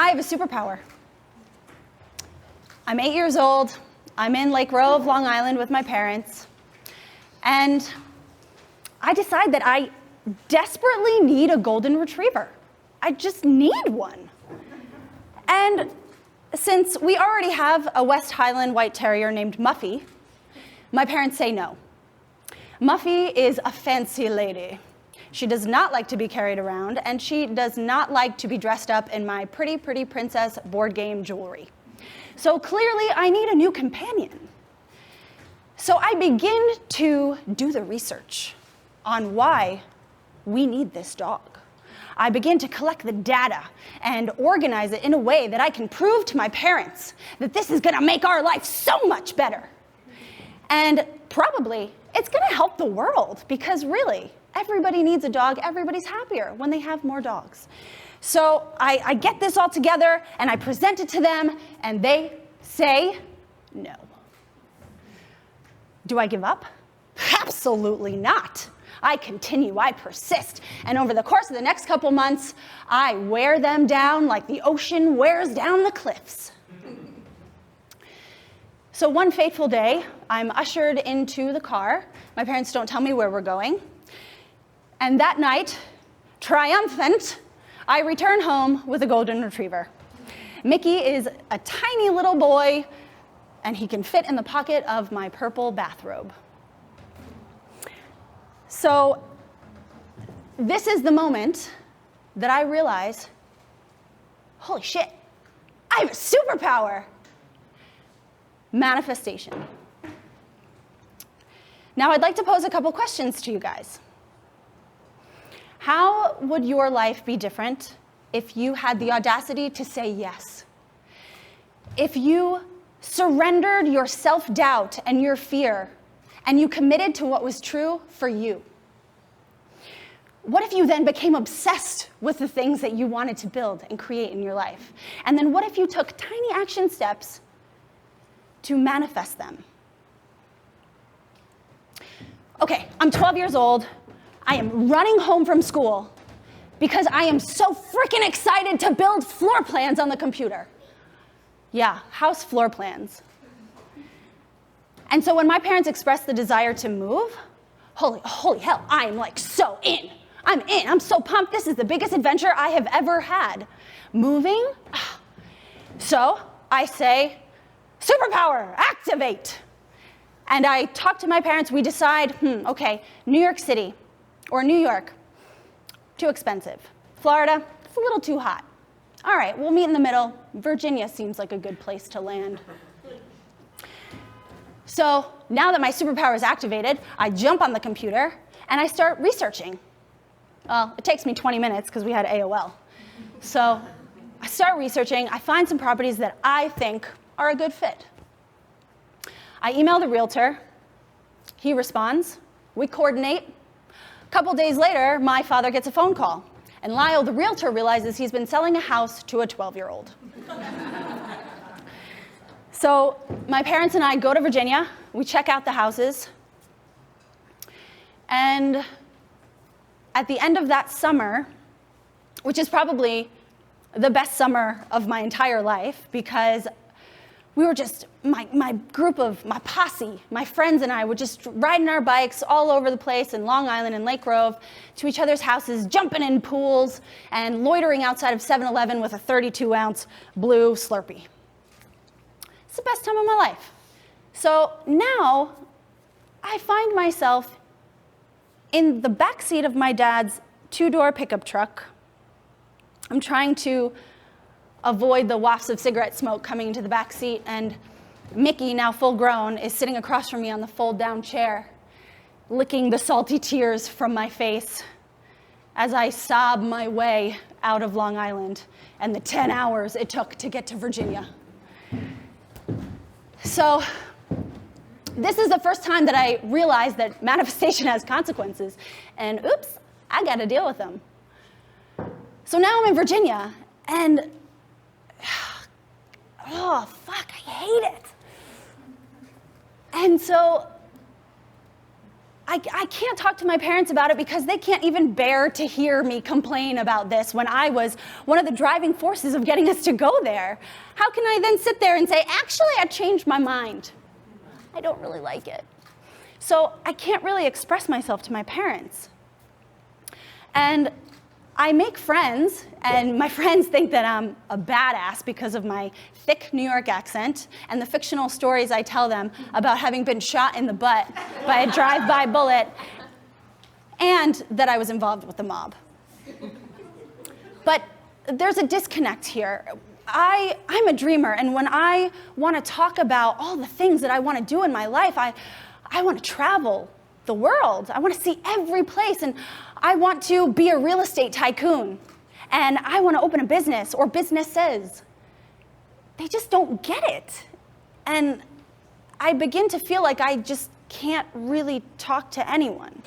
I have a superpower. I'm 8 years old. I'm in Lake Grove, Long Island with my parents. And I decide that I desperately need a golden retriever. I just need one. And since we already have a West Highland White Terrier named Muffy, my parents say no. Muffy is a fancy lady. She does not like to be carried around, and she does not like to be dressed up in my Pretty Pretty Princess board game jewelry. So clearly, I need a new companion. So I begin to do the research on why we need this dog. I begin to collect the data and organize it in a way that I can prove to my parents that this is gonna make our life so much better. And probably, it's gonna help the world, because really, everybody needs a dog. Everybody's happier when they have more dogs. So I get this all together, and I present it to them, and they say no. Do I give up? Absolutely not. I continue, I persist, and over the course of the next couple months, I wear them down like the ocean wears down the cliffs. So one fateful day, I'm ushered into the car. My parents don't tell me where we're going. And that night, triumphant, I return home with a golden retriever. Mickey is a tiny little boy, and he can fit in the pocket of my purple bathrobe. So this is the moment that I realize, holy shit, I have a superpower. Manifestation. Now I'd like to pose a couple questions to you guys. How would your life be different if you had the audacity to say yes? If you surrendered your self-doubt and your fear, and you committed to what was true for you? What if you then became obsessed with the things that you wanted to build and create in your life? And then what if you took tiny action steps to manifest them? Okay, I'm 12 years old. I am running home from school because I am so freaking excited to build floor plans on the computer. Yeah, house floor plans. And so when my parents expressed the desire to move, holy hell, I'm like so in. I'm so pumped. This is the biggest adventure I have ever had. Moving? So I say, superpower, activate. And I talk to my parents. We decide, okay, New York City or New York, too expensive. Florida, it's a little too hot. All right, we'll meet in the middle. Virginia seems like a good place to land. So now that my superpower is activated, I jump on the computer and I start researching. Well, it takes me 20 minutes because we had AOL. So I start researching. I find some properties that I think are a good fit. I email the realtor. He responds. We coordinate. A couple days later, my father gets a phone call. And Lyle, the realtor, realizes he's been selling a house to a 12-year-old. So my parents and I go to Virginia. We check out the houses. And at the end of that summer, which is probably the best summer of my entire life, because we were just, my group of, my posse, my friends and I were just riding our bikes all over the place in Long Island and Lake Grove to each other's houses, jumping in pools, and loitering outside of 7-Eleven with a 32-ounce blue Slurpee. It's the best time of my life. So now I find myself in the backseat of my dad's 2-door pickup truck. I'm trying to avoid the wafts of cigarette smoke coming into the back seat, and Mickey, now full grown, is sitting across from me on the fold-down chair, licking the salty tears from my face as I sob my way out of Long Island and the 10 hours it took to get to Virginia. So this is the first time that I realized that manifestation has consequences, and oops, I got to deal with them. So now I'm in Virginia, and oh, fuck, I hate it. And so I can't talk to my parents about it because they can't even bear to hear me complain about this when I was one of the driving forces of getting us to go there. How can I then sit there and say, actually, I changed my mind? I don't really like it. So I can't really express myself to my parents. And I make friends, and my friends think that I'm a badass because of my thick New York accent and the fictional stories I tell them about having been shot in the butt by a drive-by bullet, and that I was involved with the mob. But there's a disconnect here. I'm a dreamer, and when I want to talk about all the things that I want to do in my life, I want to travel the world. I want to see every place, and I want to be a real estate tycoon, and I want to open a business or businesses. They just don't get it. And I begin to feel like I just can't really talk to anyone.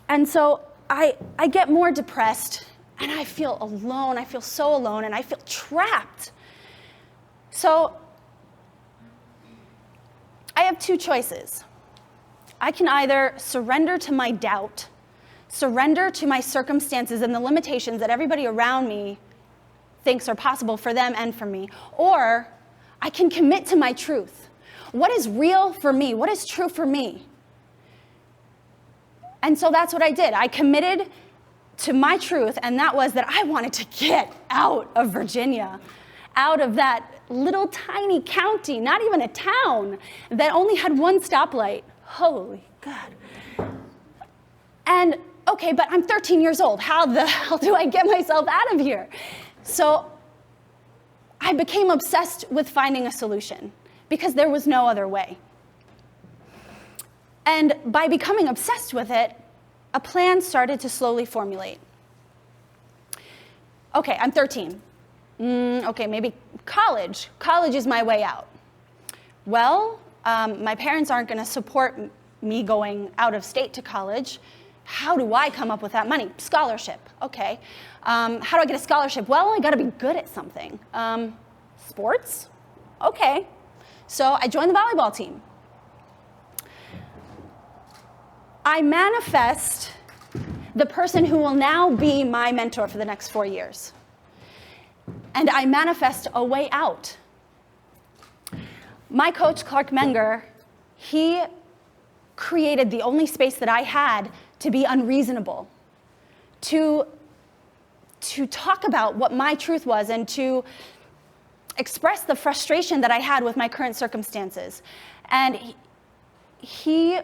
And so I get more depressed, and I feel alone. I feel so alone, and I feel trapped. So I have two choices. I can either surrender to my doubt, surrender to my circumstances and the limitations that everybody around me thinks are possible for them and for me, or I can commit to my truth. What is real for me? What is true for me? And so that's what I did. I committed to my truth, and that was that I wanted to get out of Virginia, out of that little tiny county, not even a town, that only had one stoplight. Holy God. And okay, but I'm 13 years old. How the hell do I get myself out of here? So I became obsessed with finding a solution because there was no other way. And by becoming obsessed with it, a plan started to slowly formulate. Okay, I'm 13. Okay, maybe college. College is my way out. Well, my parents aren't going to support me going out of state to college. How do I come up with that money? Scholarship. Okay. How do I get a scholarship? Well, I got to be good at something. Sports? Okay. So I joined the volleyball team. I manifest the person who will now be my mentor for the next 4 years. And I manifest a way out. My coach, Clark Menger, he created the only space that I had to be unreasonable, to talk about what my truth was and to express the frustration that I had with my current circumstances. And he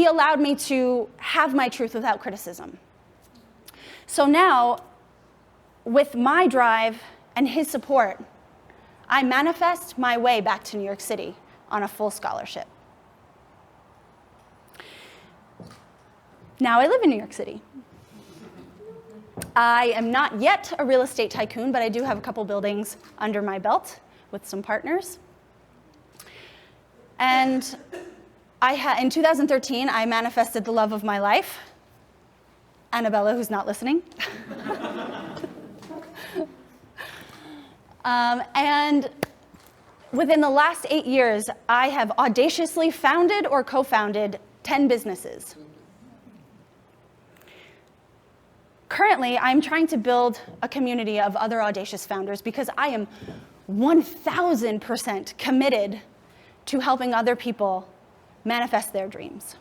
allowed me to have my truth without criticism. So now, with my drive and his support, I manifest my way back to New York City on a full scholarship. Now I live in New York City. I am not yet a real estate tycoon, but I do have a couple buildings under my belt with some partners. And in 2013, I manifested the love of my life, Annabella, who's not listening. And within the last 8 years, I have audaciously founded or co-founded 10 businesses. Currently, I'm trying to build a community of other audacious founders because I am 1,000% committed to helping other people manifest their dreams.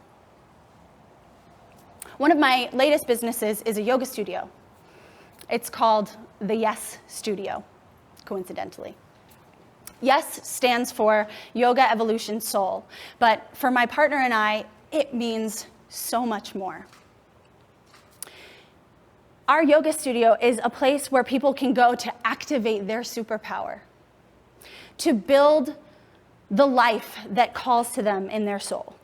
One of my latest businesses is a yoga studio. It's called the Yes Studio, coincidentally. Yes stands for Yoga Evolution Soul, but for my partner and I, it means so much more. Our yoga studio is a place where people can go to activate their superpower, to build the life that calls to them in their soul.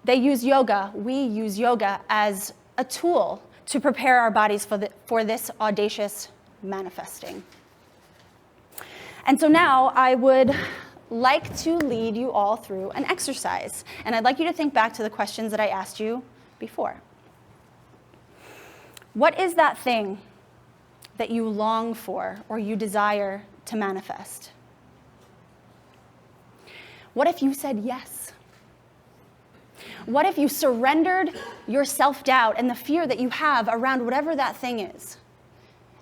They use yoga, we use yoga as a tool to prepare our bodies for this audacious manifesting. And so now I would like to lead you all through an exercise. And I'd like you to think back to the questions that I asked you before. What is that thing that you long for or you desire to manifest? What if you said yes? What if you surrendered your self-doubt and the fear that you have around whatever that thing is,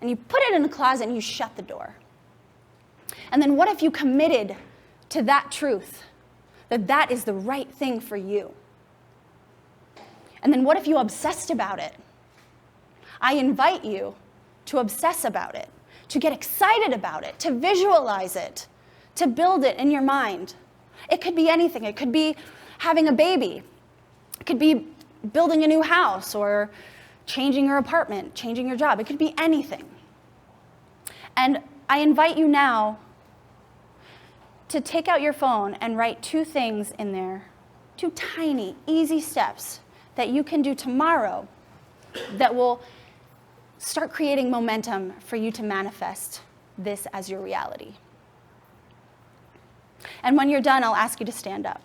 and you put it in a closet and you shut the door? And then what if you committed to that truth, that that is the right thing for you? And then what if you obsessed about it? I invite you to obsess about it, to get excited about it, to visualize it, to build it in your mind. It could be anything. It could be having a baby. It could be building a new house or changing your apartment, changing your job. It could be anything. And I invite you now to take out your phone and write 2 things in there, 2 tiny, easy steps that you can do tomorrow that will start creating momentum for you to manifest this as your reality. And when you're done, I'll ask you to stand up.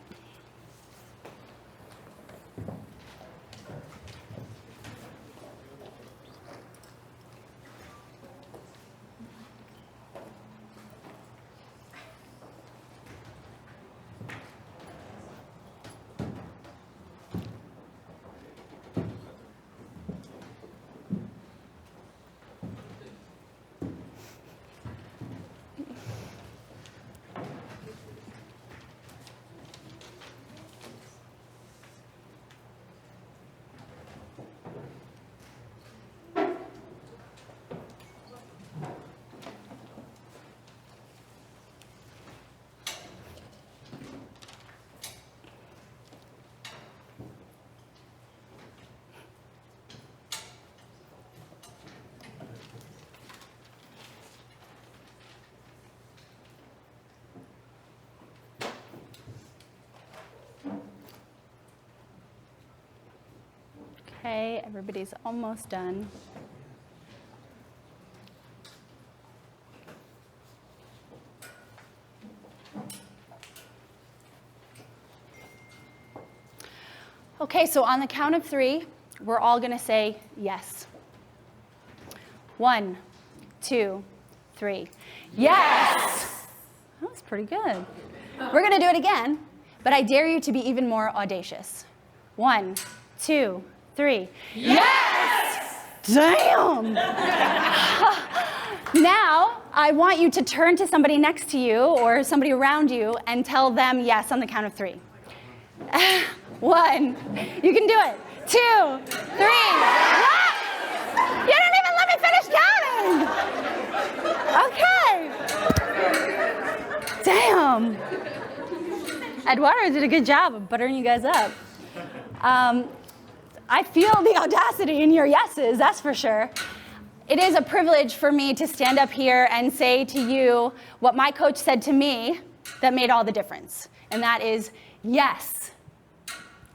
Okay, everybody's almost done. Okay, so on the count of 3, we're all going to say yes. 1, 2, 3. Yes! That was pretty good. We're going to do it again, but I dare you to be even more audacious. 1, 2, 3. Yes! Damn! Now, I want you to turn to somebody next to you or somebody around you and tell them yes on the count of 3. 1. You can do it. 2, 3. What? You didn't even let me finish counting. Okay. Damn. Eduardo did a good job of buttering you guys up. I feel the audacity in your yeses, that's for sure. It is a privilege for me to stand up here and say to you what my coach said to me that made all the difference, and that is yes.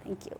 Thank you.